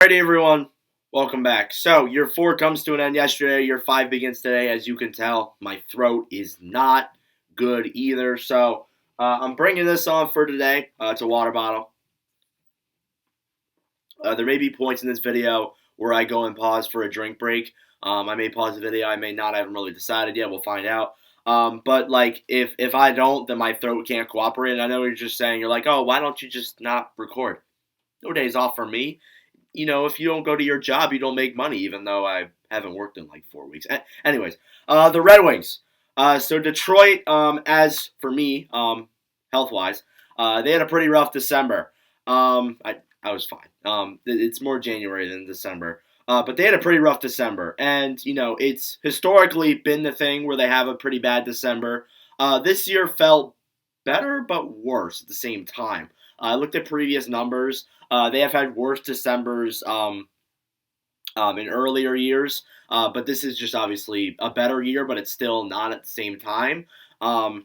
Alrighty, everyone, welcome back. So, year 4 comes to an end yesterday. Year 5 begins today. As you can tell, my throat is not good either. So, I'm bringing this on for today. It's a water bottle. There may be points in this video where I go and pause for a drink break. I may pause the video. I may not. I haven't really decided yet. We'll find out. But like, if I don't, then my throat can't cooperate. And I know you're just saying, you're like, oh, why don't you just not record? No days off for me. If you don't go to your job, you don't make money, even though I haven't worked in like 4 weeks. Anyways, the Red Wings. So Detroit, as for me, health-wise, they had a pretty rough December. I was fine. It's more January than December. But they had a pretty rough December. And, it's historically been the thing where they have a pretty bad December. This year felt better, but worse at the same time. I looked at previous numbers. They have had worse Decembers in earlier years, but this is just obviously a better year, but it's still not at the same time. But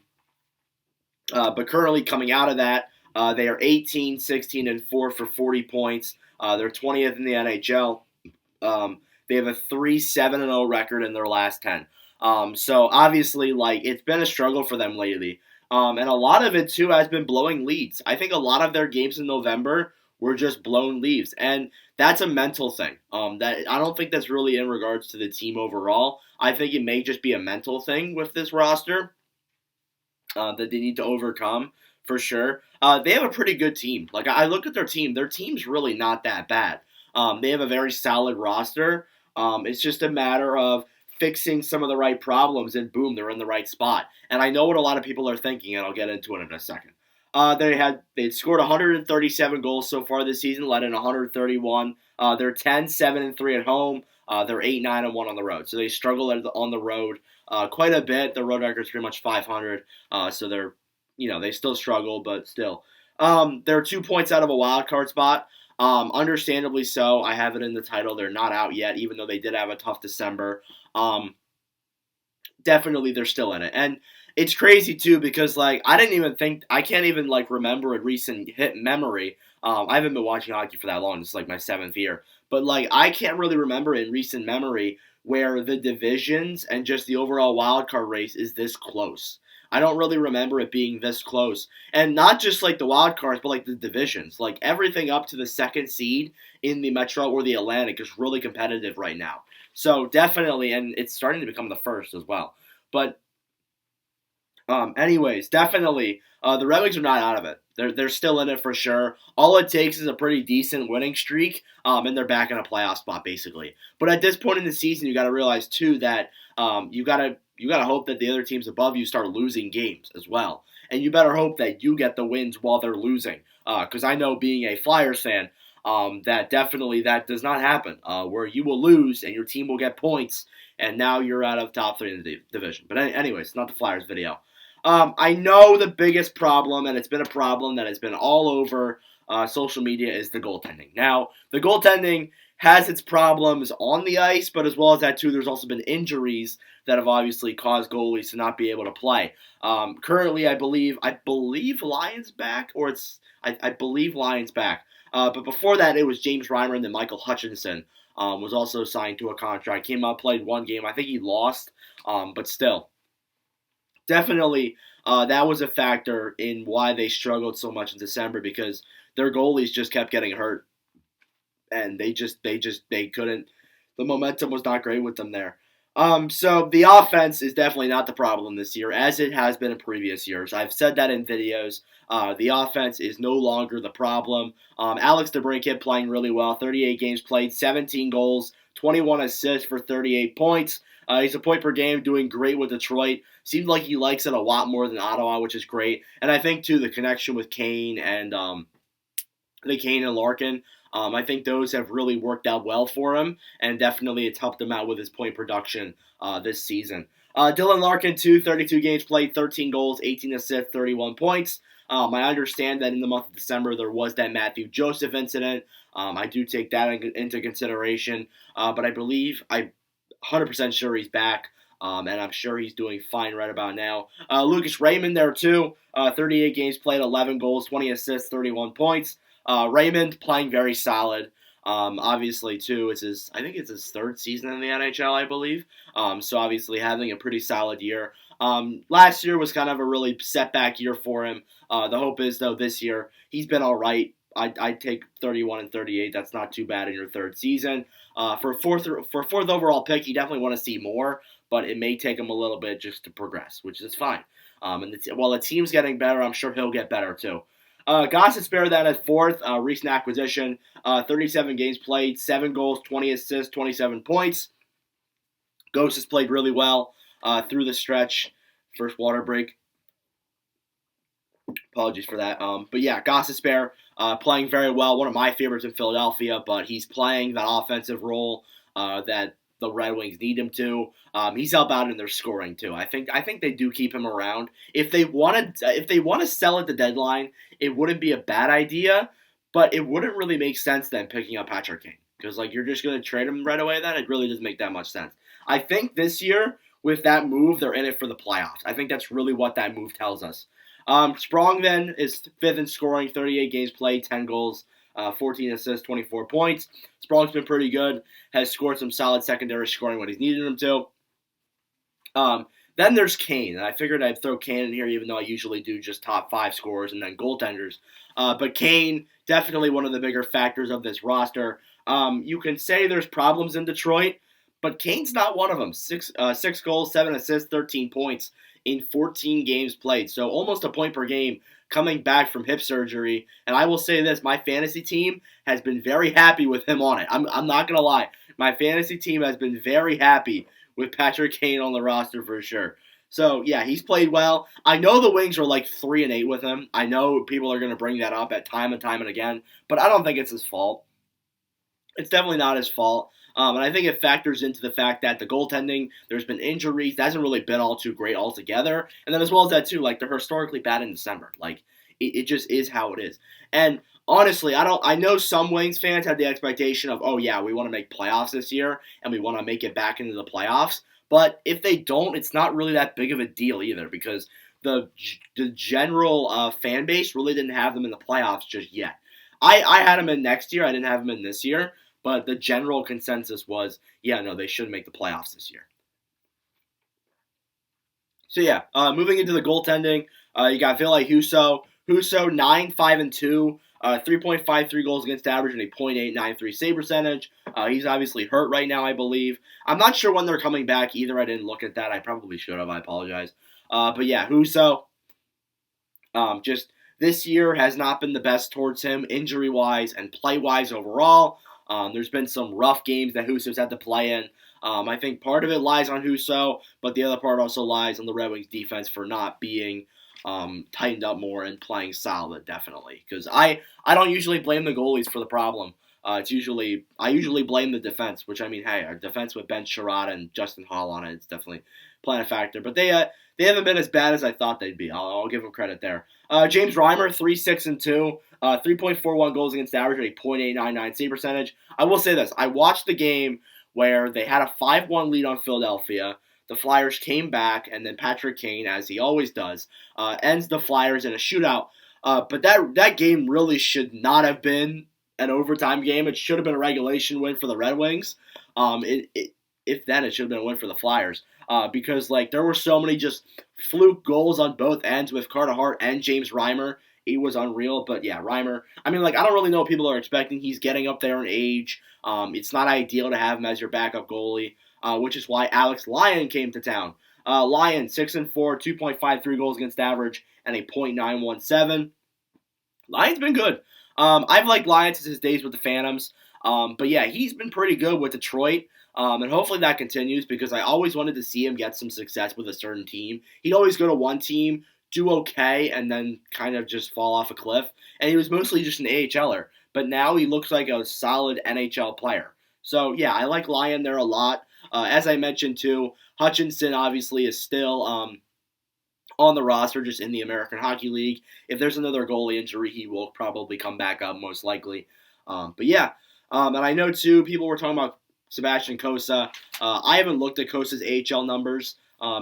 currently coming out of that, they are 18, 16, and 4 for 40 points. They're 20th in the NHL. They have a 3-7-0 record in their last 10. So obviously, it's been a struggle for them lately. And a lot of it, too, has been blowing leads. I think a lot of their games in November were just blown leads. And that's a mental thing. That I don't think that's really in regards to the team overall. I think it may just be a mental thing with this roster that they need to overcome, for sure. They have a pretty good team. Like, I look at their team. Their team's really not that bad. They have a very solid roster. It's just a matter of fixing some of the right problems, and boom, they're in the right spot. And I know what a lot of people are thinking, and I'll get into it in a second. They'd scored 137 goals so far this season, let in 131. They're 10, 7, and 3 at home. They're 8, 9, and 1 on the road. So they struggle on the road quite a bit. Their road record is pretty much 500. So they still struggle, but still. They're 2 points out of a wild card spot. Understandably so. I have it in the title. They're not out yet, even though they did have a tough December. Definitely they're still in it. And it's crazy, too, because, I can't even, remember a recent hit memory. I haven't been watching hockey for that long. It's, my 7th year. But, I can't really remember in recent memory where the divisions and just the overall wildcard race is this close. I don't really remember it being this close. And not just, the wild cards, but, the divisions. Everything up to the second seed in the Metro or the Atlantic is really competitive right now. So, definitely, and it's starting to become the first as well. But, anyways, definitely, the Red Wings are not out of it. They're still in it for sure. All it takes is a pretty decent winning streak, and they're back in a playoff spot, basically. But at this point in the season, you got to realize, too, that you got to hope that the other teams above you start losing games as well. And you better hope that you get the wins while they're losing. Because I know, being a Flyers fan, that definitely that does not happen. Where you will lose and your team will get points, and now you're out of top 3 in the division. But anyways, it's not the Flyers video. I know the biggest problem, and it's been a problem that has been all over social media, is the goaltending. Now, the goaltending has its problems on the ice, but as well as that, too, there's also been injuries that have obviously caused goalies to not be able to play. Currently, I believe Lions back, or I believe Lions back. But before that, it was James Reimer, and then Michael Hutchinson was also signed to a contract. Came up, played one game. I think he lost, but still. Definitely, that was a factor in why they struggled so much in December, because their goalies just kept getting hurt, and they couldn't. The momentum was not great with them there. So the offense is definitely not the problem this year, as it has been in previous years. I've said that in videos. The offense is no longer the problem. Alex DeBrincat playing really well. 38 games played, 17 goals, 21 assists for 38 points. He's a point per game, doing great with Detroit. Seems like he likes it a lot more than Ottawa, which is great. And I think, too, the connection with Kane and Larkin, I think those have really worked out well for him, and definitely it's helped him out with his point production this season. Dylan Larkin, too, 32 games played, 13 goals, 18 assists, 31 points. I understand that in the month of December there was that Matthew Joseph incident. I do take that into consideration, but I'm 100% sure he's back, and I'm sure he's doing fine right about now. Lucas Raymond there, too. 38 games played, 11 goals, 20 assists, 31 points. Raymond playing very solid. Obviously, too, I think it's his third season in the NHL, I believe. So obviously having a pretty solid year. Last year was kind of a really setback year for him. The hope is, though, this year he's been all right. I'd take 31 and 38. That's not too bad in your third season. For fourth overall pick, you definitely want to see more, but it may take him a little bit just to progress, which is fine. While the team's getting better, I'm sure he'll get better too. Gostisbehere then at fourth, recent acquisition, 37 games played, 7 goals, 20 assists, 27 points. Ghost has played really well through the stretch. First water break. Apologies for that. But yeah, Gostisbehere playing very well. One of my favorites in Philadelphia, but he's playing that offensive role that the Red Wings need him to. He's helped out in their scoring too. I think they do keep him around. If they want to sell at the deadline, it wouldn't be a bad idea, but it wouldn't really make sense then picking up Patrick Kane because like you're just going to trade him right away. Then it really doesn't make that much sense. I think this year with that move, they're in it for the playoffs. I think that's really what that move tells us. Sprong then is fifth in scoring, 38 games played, 10 goals, 14 assists, 24 points. Sprong's been pretty good, has scored some solid secondary scoring when he's needed him to. Then there's Kane, and I figured I'd throw Kane in here even though I usually do just top 5 scorers and then goaltenders. But Kane, definitely one of the bigger factors of this roster. You can say there's problems in Detroit, but Kane's not one of them. 6 goals, 7 assists, 13 points in 14 games played. So almost a point per game coming back from hip surgery. And I will say this, my fantasy team has been very happy with him on it. I'm not going to lie. My fantasy team has been very happy with Patrick Kane on the roster for sure. So, yeah, he's played well. I know the Wings are like 3-8 with him. I know people are going to bring that up at time and again, but I don't think it's his fault. It's definitely not his fault. And I think it factors into the fact that the goaltending, there's been injuries, that hasn't really been all too great altogether. And then as well as that too, like they're historically bad in December. Like it just is how it is. And honestly, I know some Wings fans had the expectation of, oh yeah, we want to make playoffs this year and we want to make it back into the playoffs. But if they don't, it's not really that big of a deal either because the general fan base really didn't have them in the playoffs just yet. I had them in next year. I didn't have them in this year. But the general consensus was, yeah, no, they should make the playoffs this year. So yeah, moving into the goaltending, you got Ville Husso. Husso 9-5-2, 3.53 goals against average and a .893 save percentage. He's obviously hurt right now, I believe. I'm not sure when they're coming back either. I didn't look at that. I probably should have. I apologize. But yeah, Husso, just this year has not been the best towards him, injury-wise and play-wise overall. There's been some rough games that Husso's had to play in. I think part of it lies on Husso, but the other part also lies on the Red Wings defense for not being tightened up more and playing solid, definitely. Because I don't usually blame the goalies for the problem. I usually blame the defense, which I mean, hey, our defense with Ben Sherrod and Justin Hall on it's definitely playing a factor. But they haven't been as bad as I thought they'd be. I'll give them credit there. James Reimer, 3-6-2. 3.41 goals against average, a .899 save percentage. I will say this. I watched the game where they had a 5-1 lead on Philadelphia. The Flyers came back, and then Patrick Kane, as he always does, ends the Flyers in a shootout. But that game really should not have been an overtime game. It should have been a regulation win for the Red Wings. If then, it should have been a win for the Flyers. Because like there were so many just fluke goals on both ends with Carter Hart and James Reimer. He was unreal, but yeah, Reimer. I mean, like I don't really know what people are expecting. He's getting up there in age. It's not ideal to have him as your backup goalie, which is why Alex Lyon came to town. Lyon 6-4, 2.53 goals against average, and a .917. Lyon's been good. I've liked Lyon since his days with the Phantoms, but yeah, he's been pretty good with Detroit. And hopefully that continues because I always wanted to see him get some success with a certain team. He'd always go to one team, do okay, and then kind of just fall off a cliff. And he was mostly just an AHLer. But now he looks like a solid NHL player. So, yeah, I like Lyon there a lot. As I mentioned, too, Hutchinson obviously is still on the roster, just in the American Hockey League. If there's another goalie injury, he will probably come back up most likely. But, yeah, and I know, too, people were talking about Sebastian Cossa. I haven't looked at Cosa's AHL numbers.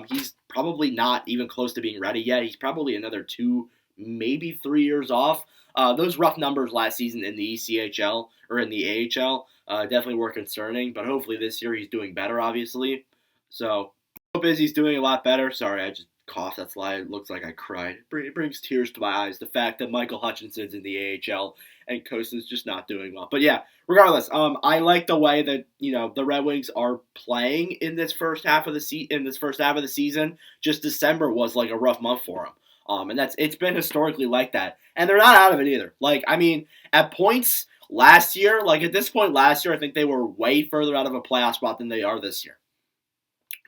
He's probably not even close to being ready yet. He's probably another 2, maybe 3 years off. Those rough numbers last season in the ECHL or in the AHL definitely were concerning, but hopefully this year he's doing better, obviously. So, hope is he's doing a lot better. Sorry, I just coughed. That's why it looks like I cried. It brings tears to my eyes. The fact that Michael Hutchinson's in the AHL and Kosta's just not doing well. But yeah, regardless, I like the way that the Red Wings are playing in this first half of the season. Just December was like a rough month for them. And it's been historically like that, and they're not out of it either. Like, I mean, at points last year, like at this point last year, I think they were way further out of a playoff spot than they are this year.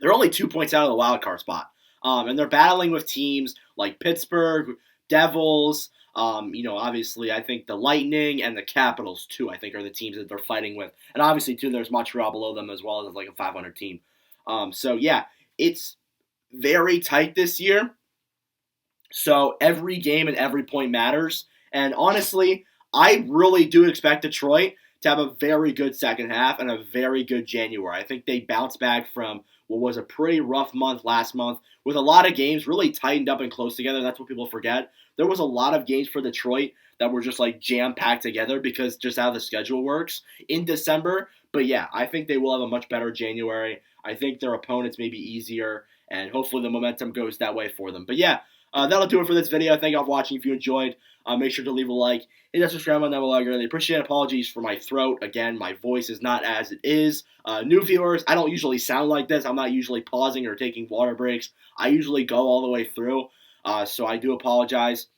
They're only 2 points out of the wild card spot, and they're battling with teams like Pittsburgh, Devils. Obviously, I think the Lightning and the Capitals too. I think are the teams that they're fighting with, and obviously too, there's Montreal below them as well as like a 500 team. So yeah, it's very tight this year. So every game and every point matters. And honestly, I really do expect Detroit to have a very good second half and a very good January. I think they bounce back from what was a pretty rough month last month with a lot of games really tightened up and close together. That's what people forget. There was a lot of games for Detroit that were just like jam packed together because just how the schedule works in December. But yeah, I think they will have a much better January. I think their opponents may be easier, and hopefully the momentum goes that way for them. But yeah, that'll do it for this video. Thank you all for watching. If you enjoyed, make sure to leave a like. Hit that subscribe button down below. I really appreciate it. Apologies for my throat. Again, my voice is not as it is. New viewers, I don't usually sound like this. I'm not usually pausing or taking water breaks. I usually go all the way through. So I do apologize.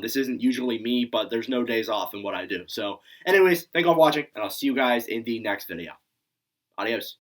This isn't usually me, but there's no days off in what I do. So anyways, thank you all for watching, and I'll see you guys in the next video. Adios.